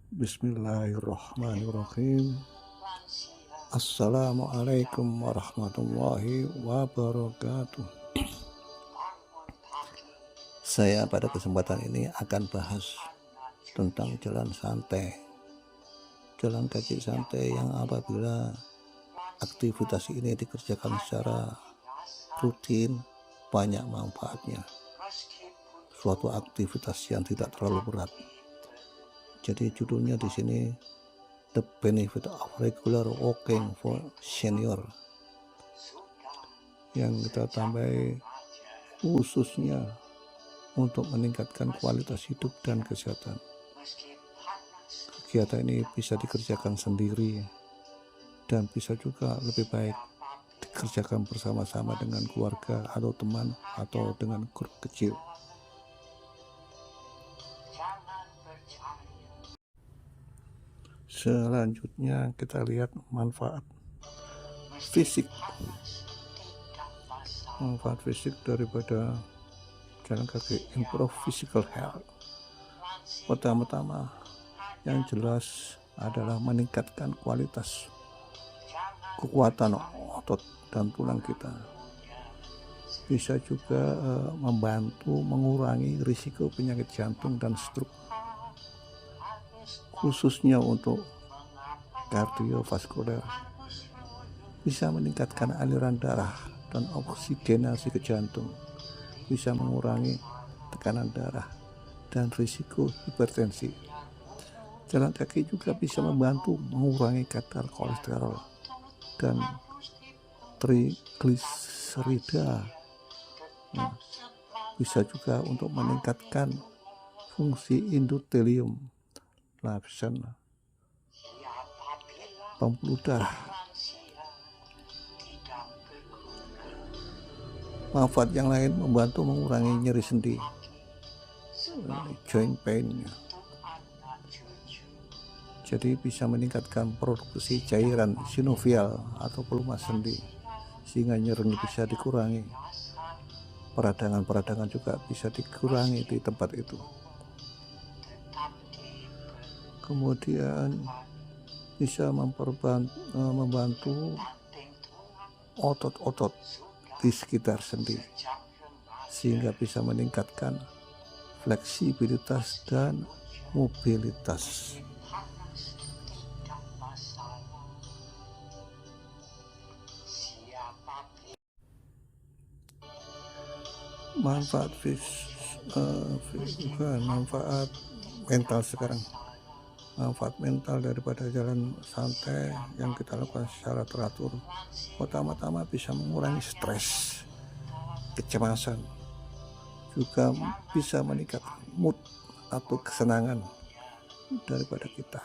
Bismillahirrahmanirrahim. Assalamualaikum warahmatullahi wabarakatuh. Saya pada kesempatan ini akan bahas tentang jalan santai. Jalan kaki santai yang apabila aktivitas ini dikerjakan secara rutin banyak manfaatnya. Suatu aktivitas yang tidak terlalu berat. Jadi judulnya di sini The Benefit of Regular Walking for Senior, yang kita tambahi khususnya untuk meningkatkan kualitas hidup dan kesehatan. Kegiatan ini bisa dikerjakan sendiri dan bisa juga lebih baik dikerjakan bersama-sama dengan keluarga atau teman atau dengan grup kecil. Selanjutnya kita lihat manfaat fisik. Manfaat fisik daripada jalan kaki, improve physical health. Pertama-tama yang jelas adalah meningkatkan kualitas kekuatan otot dan tulang kita. Bisa juga membantu mengurangi risiko penyakit jantung dan stroke, khususnya untuk kardiovaskuler. Bisa meningkatkan aliran darah dan oksigenasi ke jantung, bisa mengurangi tekanan darah dan risiko hipertensi. Jalan kaki juga bisa membantu mengurangi kadar kolesterol dan trigliserida. Bisa juga untuk meningkatkan fungsi endotelium, lapisan pembuluh darah. Manfaat yang lain membantu mengurangi nyeri sendi, joint pain. Jadi bisa meningkatkan produksi cairan sinovial atau pelumas sendi sehingga nyeri bisa dikurangi. Peradangan juga bisa dikurangi di tempat itu. Kemudian bisa membantu otot-otot di sekitar sendi sehingga bisa meningkatkan fleksibilitas dan mobilitas. Manfaat manfaat mental sekarang. Manfaat mental daripada jalan santai yang kita lakukan secara teratur, pertama-tama bisa mengurangi stres, kecemasan, juga bisa meningkatkan mood atau kesenangan daripada kita.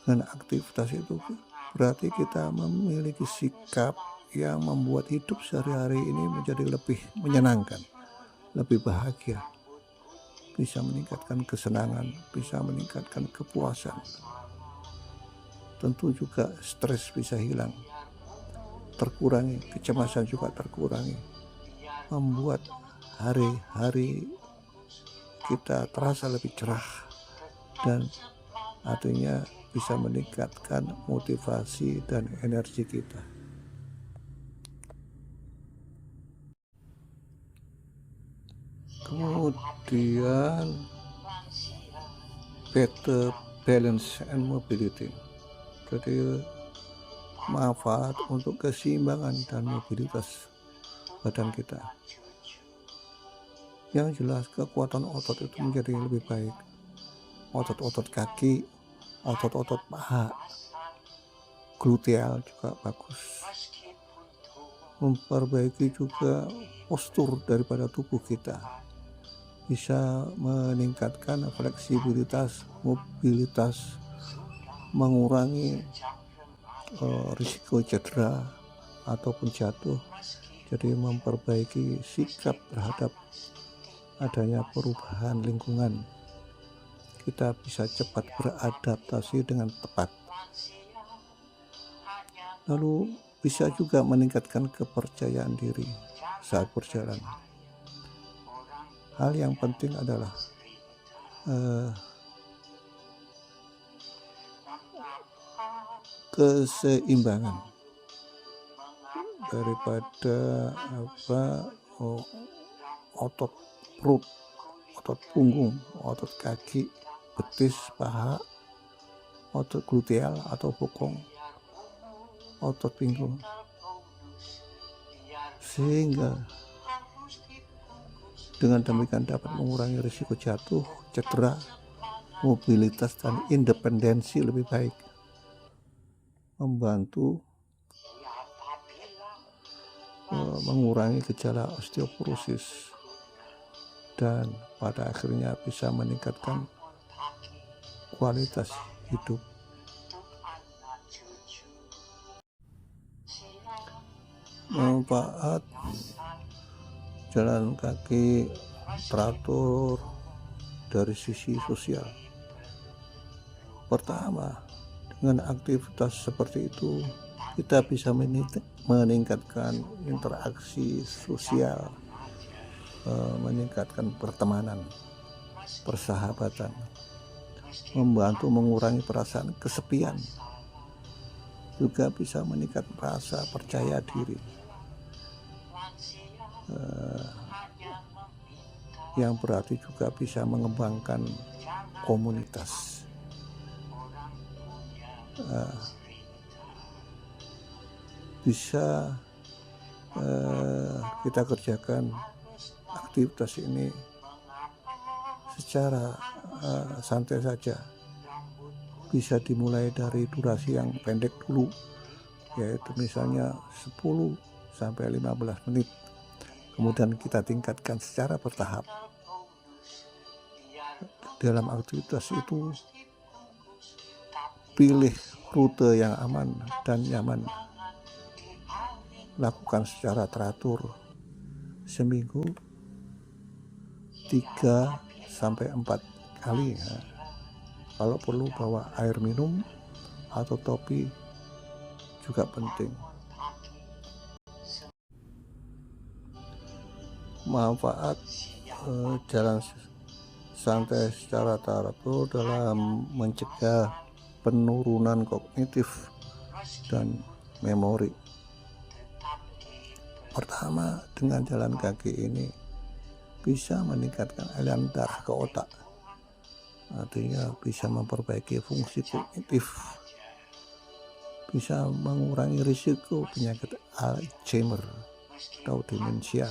Dengan aktivitas itu berarti kita memiliki sikap yang membuat hidup sehari-hari ini menjadi lebih menyenangkan, lebih bahagia, bisa meningkatkan kesenangan, bisa meningkatkan kepuasan. Tentu juga stres bisa hilang, terkurangi, kecemasan juga terkurangi, membuat hari-hari kita terasa lebih cerah dan artinya bisa meningkatkan motivasi dan energi kita. Kemudian better balance and mobility. Jadi manfaat untuk keseimbangan dan mobilitas badan kita. Yang jelas kekuatan otot itu menjadi lebih baik. Otot-otot kaki, otot-otot paha, gluteal juga bagus. Memperbaiki juga postur daripada tubuh kita. Bisa meningkatkan fleksibilitas, mobilitas, mengurangi risiko cedera ataupun jatuh. Jadi memperbaiki sikap terhadap adanya perubahan lingkungan. Kita bisa cepat beradaptasi dengan tepat. Lalu bisa juga meningkatkan kepercayaan diri saat berjalan. Hal yang penting adalah keseimbangan daripada otot perut, otot punggung, otot kaki, betis, paha, otot gluteal atau bokong, otot pinggul, sehingga dengan demikian dapat mengurangi risiko jatuh, cedera, mobilitas dan independensi lebih baik, membantu mengurangi gejala osteoporosis, dan pada akhirnya bisa meningkatkan kualitas hidup. Manfaat jalan kaki teratur dari sisi sosial. Pertama, dengan aktivitas seperti itu kita bisa meningkatkan interaksi sosial, meningkatkan pertemanan, persahabatan, membantu mengurangi perasaan kesepian, juga bisa meningkatkan rasa percaya diri, yang berarti juga bisa mengembangkan komunitas. Bisa kita kerjakan aktivitas ini secara santai saja. Bisa dimulai dari durasi yang pendek dulu, yaitu misalnya 10 sampai 15 menit. Kemudian kita tingkatkan secara bertahap. Dalam aktivitas itu pilih rute yang aman dan nyaman. Lakukan secara teratur seminggu 3 sampai 4 kali. Kalau perlu bawa air minum atau topi juga penting. Manfaat jalan santai secara teratur dalam mencegah penurunan kognitif dan memori. Pertama, dengan jalan kaki ini bisa meningkatkan aliran darah ke otak, artinya bisa memperbaiki fungsi kognitif, bisa mengurangi risiko penyakit Alzheimer atau demensia,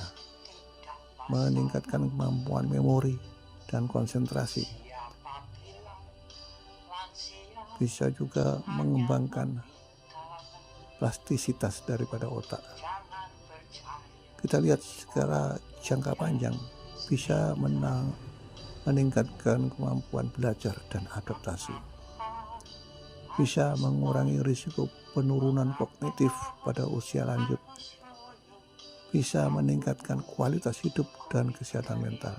meningkatkan kemampuan memori dan konsentrasi, bisa juga mengembangkan plastisitas daripada otak. Kita lihat secara jangka panjang bisa meningkatkan kemampuan belajar dan adaptasi, bisa mengurangi risiko penurunan kognitif pada usia lanjut, bisa meningkatkan kualitas hidup dan kesehatan mental.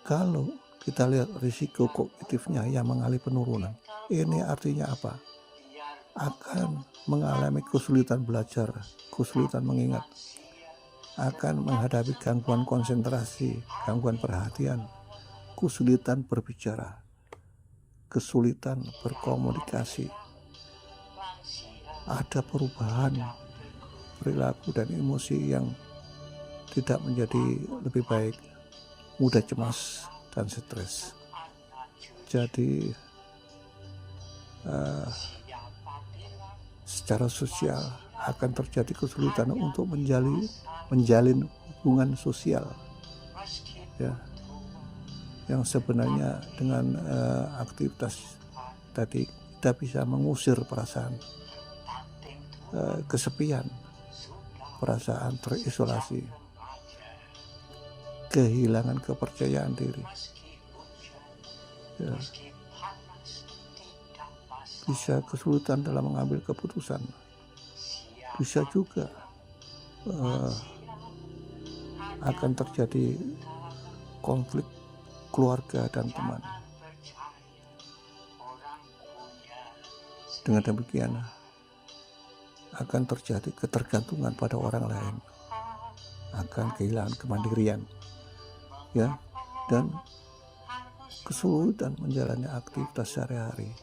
Kalau kita lihat risiko kognitifnya yang mengalami penurunan, ini artinya apa? Akan mengalami kesulitan belajar, kesulitan mengingat, akan menghadapi gangguan konsentrasi, gangguan perhatian, kesulitan berbicara, kesulitan berkomunikasi. Ada perubahan perilaku dan emosi yang tidak menjadi lebih baik, mudah cemas dan stres. Jadi secara sosial akan terjadi kesulitan untuk menjalin hubungan sosial, ya, yang sebenarnya dengan aktivitas tadi kita bisa mengusir perasaan kesepian, perasaan terisolasi, kehilangan kepercayaan diri, ya. Bisa kesulitan dalam mengambil keputusan, bisa juga akan terjadi konflik keluarga dan teman. Dengan demikian akan terjadi ketergantungan pada orang lain, akan kehilangan kemandirian, ya, dan kesulitan menjalani aktivitas sehari-hari.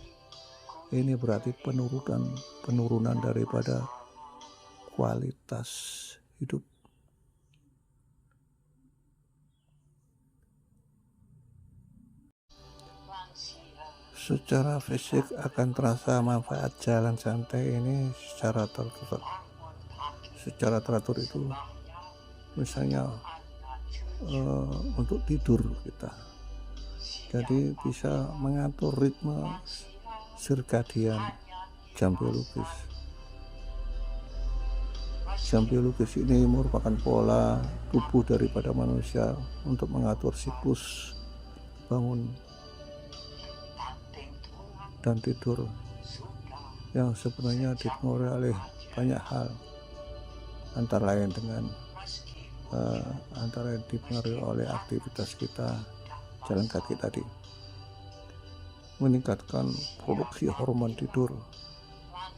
Ini berarti penurunan daripada kualitas hidup. Secara fisik akan terasa manfaat jalan santai ini secara teratur itu misalnya untuk tidur kita, jadi bisa mengatur ritme sirkadian jam biologis ini merupakan pola tubuh daripada manusia untuk mengatur siklus bangun dan tidur yang sebenarnya dipengaruhi oleh banyak hal, antara lain dipengaruhi oleh aktivitas kita jalan kaki tadi, meningkatkan produksi hormon tidur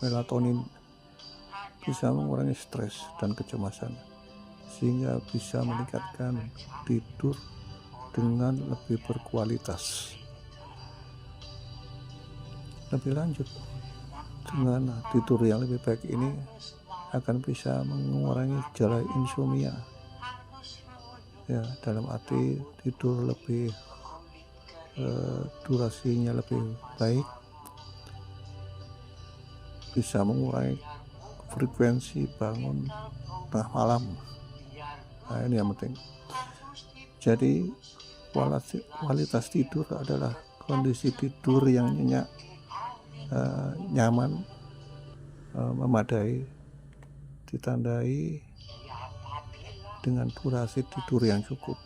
melatonin, bisa mengurangi stres dan kecemasan sehingga bisa meningkatkan tidur dengan lebih berkualitas. Lebih lanjut, dengan tidur yang lebih baik ini akan bisa mengurangi gejala insomnia, ya, dalam arti tidur lebih durasinya lebih baik, bisa mengurangi frekuensi bangun tengah malam. Nah, ini yang penting. Jadi kualitas tidur adalah kondisi tidur yang nyenyak, nyaman, memadai, ditandai dengan durasi tidur yang cukup,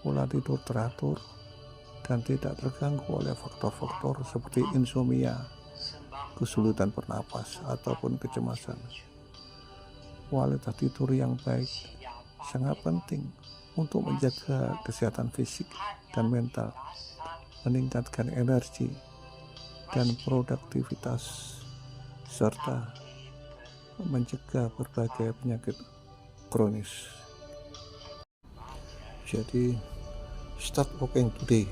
pola tidur teratur, dan tidak terganggu oleh faktor-faktor seperti insomnia, kesulitan bernapas, ataupun kecemasan. Kualitas tidur yang baik sangat penting untuk menjaga kesehatan fisik dan mental, meningkatkan energi dan produktivitas, serta mencegah berbagai penyakit kronis. Jadi, start walking today.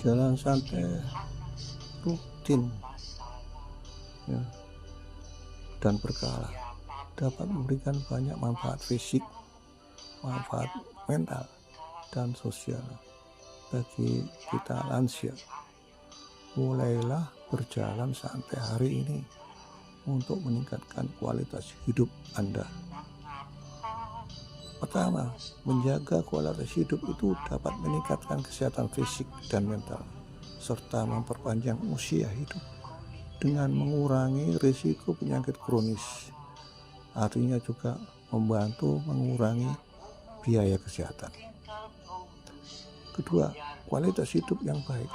Jalan santai rutin, ya, dan berkala dapat memberikan banyak manfaat fisik, manfaat mental, dan sosial bagi kita lansia. Mulailah berjalan santai hari ini untuk meningkatkan kualitas hidup Anda. Pertama, menjaga kualitas hidup itu dapat meningkatkan kesehatan fisik dan mental, serta memperpanjang usia hidup dengan mengurangi risiko penyakit kronis. Artinya juga membantu mengurangi biaya kesehatan. Kedua, kualitas hidup yang baik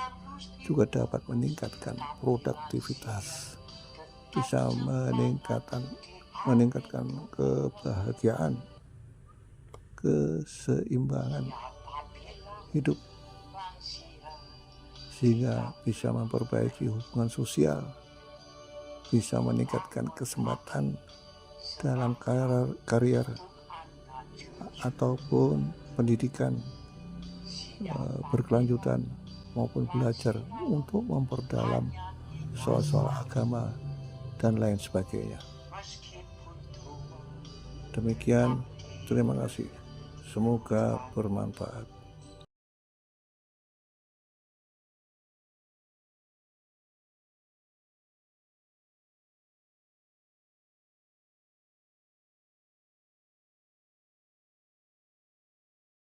juga dapat meningkatkan produktivitas, bisa meningkatkan kebahagiaan, keseimbangan hidup, sehingga bisa memperbaiki hubungan sosial, bisa meningkatkan kesempatan dalam karier ataupun pendidikan berkelanjutan maupun belajar untuk memperdalam soal-soal agama dan lain sebagainya. Demikian, terima kasih. Semoga bermanfaat.